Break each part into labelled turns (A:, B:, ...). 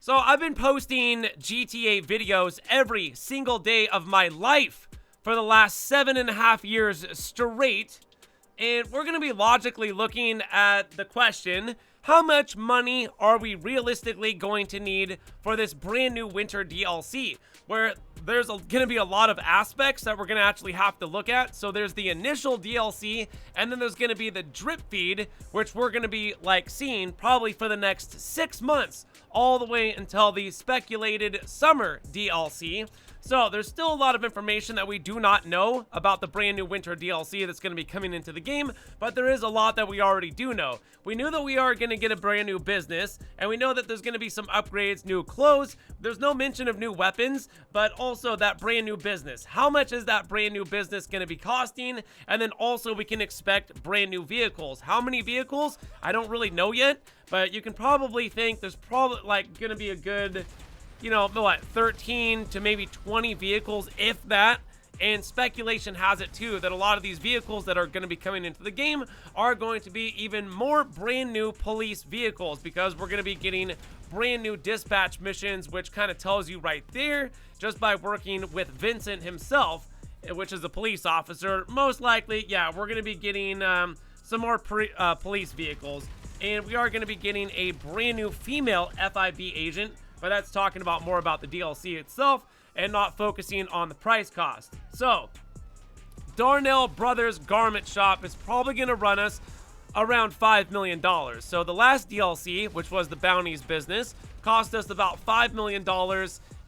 A: So I've been posting GTA videos every single day of my life for the last 7.5 years straight. And we're going to be logically looking at the question, how much money are we realistically going to need for this brand new winter DLC? Where there's going to be a lot of aspects that we're going to actually have to look at. So there's the initial DLC, and then there's going to be the drip feed, which we're going to be seeing probably for the next 6 months, all the way until the speculated summer DLC. So there's still a lot of information that we do not know about the brand new winter DLC that's going to be coming into the game, but there is a lot that we already do know. We knew that we are going to get a brand new business, and we know that there's going to be some upgrades, new clothes. There's no mention of new weapons, but also that brand new business. How much is that brand new business going to be costing? And then also we can expect brand new vehicles. How many vehicles? I don't really know yet, but you can probably think there's probably going to be a good, 13 to maybe 20 vehicles, if that. And speculation has it too that a lot of these vehicles that are going to be coming into the game are going to be even more brand new police vehicles, because we're going to be getting brand new dispatch missions, which kind of tells you right there, just by working with Vincent himself, which is a police officer, most likely, yeah, we're going to be getting some more police vehicles. And we are going to be getting a brand new female FIB agent, but that's talking about more about the DLC itself and not focusing on the price cost. So, Darnell Brothers Garment Shop is probably going to run us around $5 million. So the last DLC, which was the Bounties business, cost us about $5 million,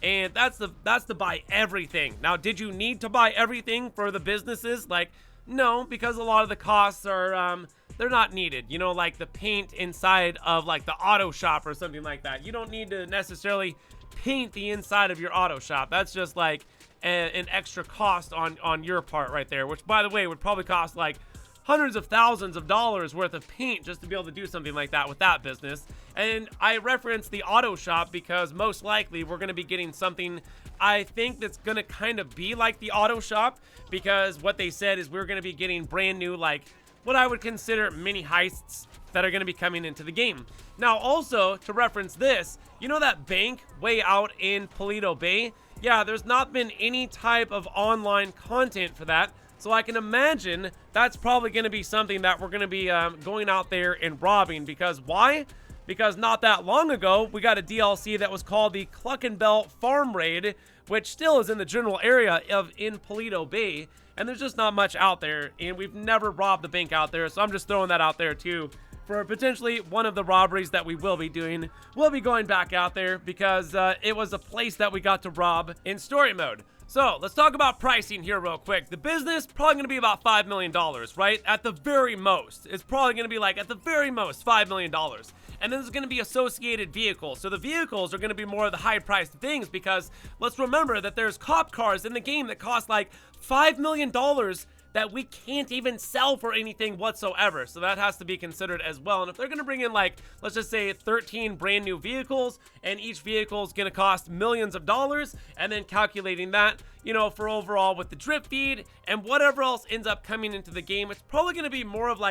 A: and that's to buy everything. Now, did you need to buy everything for the businesses? No, because a lot of the costs are they're not needed. Like the paint inside of the auto shop or something like that. You don't need to necessarily paint the inside of your auto shop. That's just an extra cost on your part right there, which, by the way, would probably cost hundreds of thousands of dollars worth of paint just to be able to do something like that with that business. And I reference the auto shop because most likely we're going to be getting something, I think, that's going to kind of be like the auto shop, because what they said is we're going to be getting brand new, what I would consider mini heists that are going to be coming into the game. Now, also, to reference this, that bank way out in Paleto Bay? Yeah, there's not been any type of online content for that. So I can imagine that's probably going to be something that we're going to be going out there and robbing. Because why? Because not that long ago, we got a DLC that was called the Cluckenbell Farm Raid, which still is in the general area in Paleto Bay. And there's just not much out there, and we've never robbed the bank out there. So I'm just throwing that out there too, for potentially one of the robberies that we will be doing. We'll be going back out there because it was a place that we got to rob in story mode. So let's talk about pricing here real quick. The business probably going to be about $5 million, right? At the very most. It's probably going to be at the very most $5 million. And then there's going to be associated vehicles. So the vehicles are going to be more of the high-priced things, because let's remember that there's cop cars in the game that cost $5 million that we can't even sell for anything whatsoever. So that has to be considered as well. And if they're going to bring in let's just say 13 brand new vehicles, and each vehicle is going to cost millions of dollars, and then calculating that, for overall with the drip feed and whatever else ends up coming into the game, it's probably going to be more of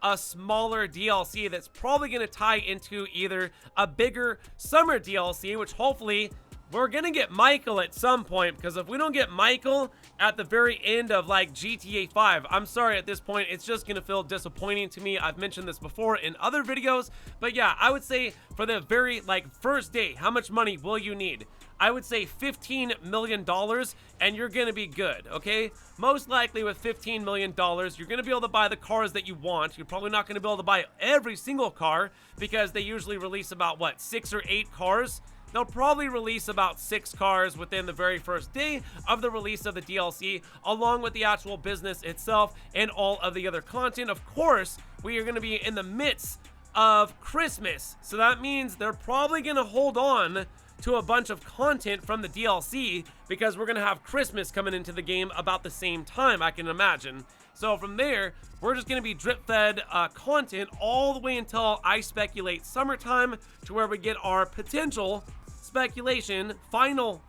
A: a smaller DLC that's probably going to tie into either a bigger summer DLC, which hopefully we're going to get Michael at some point, because if we don't get Michael at the very end of GTA 5, I'm sorry, at this point, it's just going to feel disappointing to me. I've mentioned this before in other videos, but yeah, I would say for the very first day, how much money will you need? I would say $15 million, and you're going to be good, okay? Most likely with $15 million, you're going to be able to buy the cars that you want. You're probably not going to be able to buy every single car, because they usually release about, 6 or 8 cars? They'll probably release about 6 cars within the very first day of the release of the DLC, along with the actual business itself and all of the other content. Of course, we are going to be in the midst of Christmas, so that means they're probably going to hold on to a bunch of content from the DLC, because we're going to have Christmas coming into the game about the same time, I can imagine. So from there, we're just going to be drip-fed content all the way until, I speculate, summertime, to where we get our potential speculation final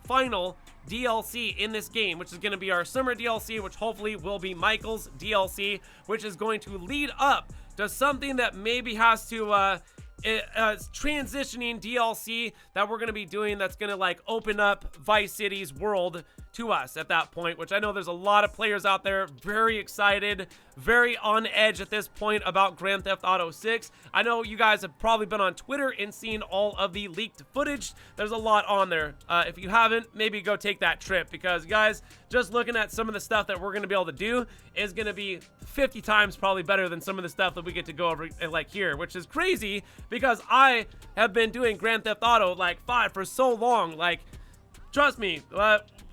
A: DLC in this game, which is going to be our summer DLC, which hopefully will be Michael's DLC, which is going to lead up to something that maybe has to transitioning DLC that we're going to be doing that's going to like open up Vice City's world to us at that point, which I know there's a lot of players out there very excited, very on edge at this point about Grand Theft Auto 6. I know you guys have probably been on Twitter and seen all of the leaked footage. There's a lot on there. If you haven't, maybe go take that trip, because guys, just looking at some of the stuff that we're going to be able to do is going to be 50 times probably better than some of the stuff that we get to go over like here, which is crazy because I have been doing Grand Theft Auto like 5 for so long. Like, trust me,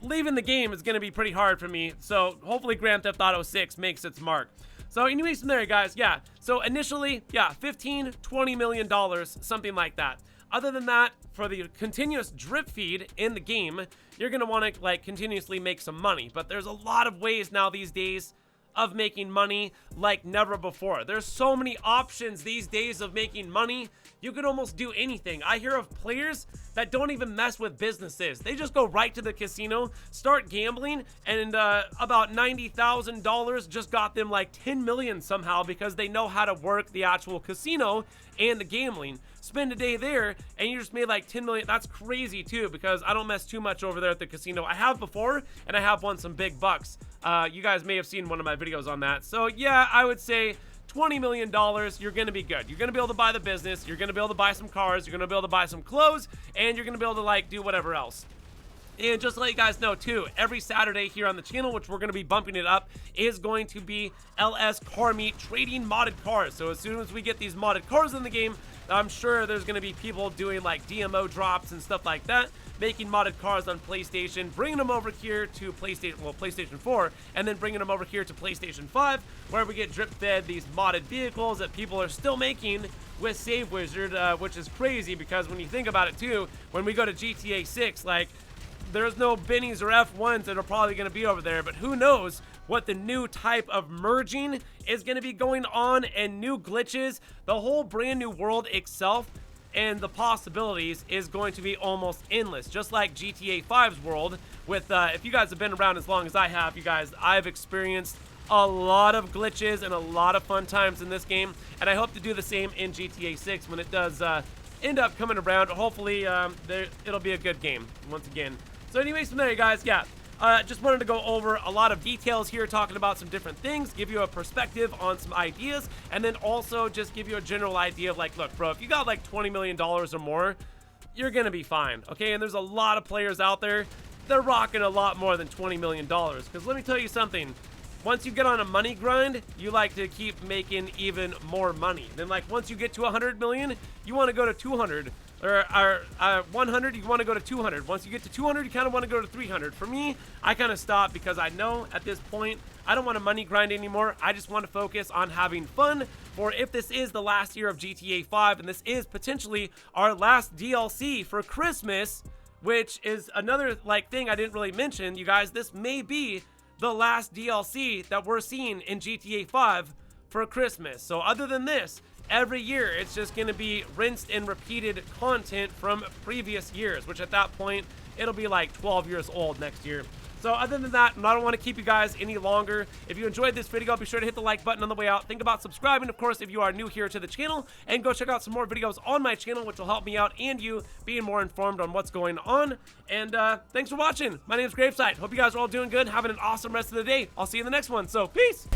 A: leaving the game is going to be pretty hard for me. So hopefully Grand Theft Auto 6 makes its mark. So anyways, from there, guys, yeah. So initially, yeah, $15–20 million, something like that. Other than that, for the continuous drip feed in the game, you're going to want to like continuously make some money. But there's a lot of ways now these days of making money like never before. There's so many options these days of making money. You could almost do anything. I hear of players that don't even mess with businesses. They just go right to the casino, start gambling, and about $90,000 just got them like 10 million somehow because they know how to work the actual casino and the gambling. Spend a day there and you just made like 10 million. That's crazy too, because I don't mess too much over there at the casino. I have before, and I have won some big bucks. You guys may have seen one of my videos on that. So yeah, I would say $20 million, you're going to be good. You're going to be able to buy the business. You're going to be able to buy some cars. You're going to be able to buy some clothes, and you're going to be able to like do whatever else. And just to let you guys know too, every Saturday here on the channel, which we're going to be bumping it up, is going to be LS Car Meet trading modded cars. So as soon as we get these modded cars in the game, I'm sure there's going to be people doing like DMO drops and stuff like that, making modded cars on PlayStation, bringing them over here to PlayStation 4, and then bringing them over here to PlayStation 5, where we get drip fed these modded vehicles that people are still making with Save Wizard, which is crazy because when you think about it too, when we go to GTA 6, like, there's no Bennies or F1s that are probably going to be over there, but who knows what the new type of merging is going to be going on and new glitches. The whole brand new world itself and the possibilities is going to be almost endless, just like GTA 5's world. With if you guys have been around as long as I have, you guys, I've experienced a lot of glitches and a lot of fun times in this game, and I hope to do the same in GTA 6 when it does end up coming around. Hopefully it'll be a good game once again. So anyways, from there, you guys, yeah, just wanted to go over a lot of details here, talking about some different things, give you a perspective on some ideas, and then also just give you a general idea of like, look, bro, if you got like $20 million or more, you're gonna be fine, okay? And there's a lot of players out there, they're rocking a lot more than $20 million, because let me tell you something. Once you get on a money grind, you like to keep making even more money. Then like once you get to 100 million, you want to go to 200. Or 100, you want to go to 200. Once you get to 200, you kind of want to go to 300. For me, I kind of stop because I know at this point, I don't want to money grind anymore. I just want to focus on having fun. For if this is the last year of GTA 5, and this is potentially our last DLC for Christmas, which is another like thing I didn't really mention, you guys, this may be the last DLC that we're seeing in GTA 5 for Christmas. So other than this, every year it's just going to be rinsed and repeated content from previous years, which at that point it'll be like 12 years old next year. So other than that, I don't want to keep you guys any longer. If you enjoyed this video, be sure to hit the like button on the way out. Think about subscribing, of course, if you are new here to the channel, and go check out some more videos on my channel, which will help me out and you being more informed on what's going on. And thanks for watching. My name is GRAVESIGHT. Hope you guys are all doing good, having an awesome rest of the day. I'll see you in the next one. So peace.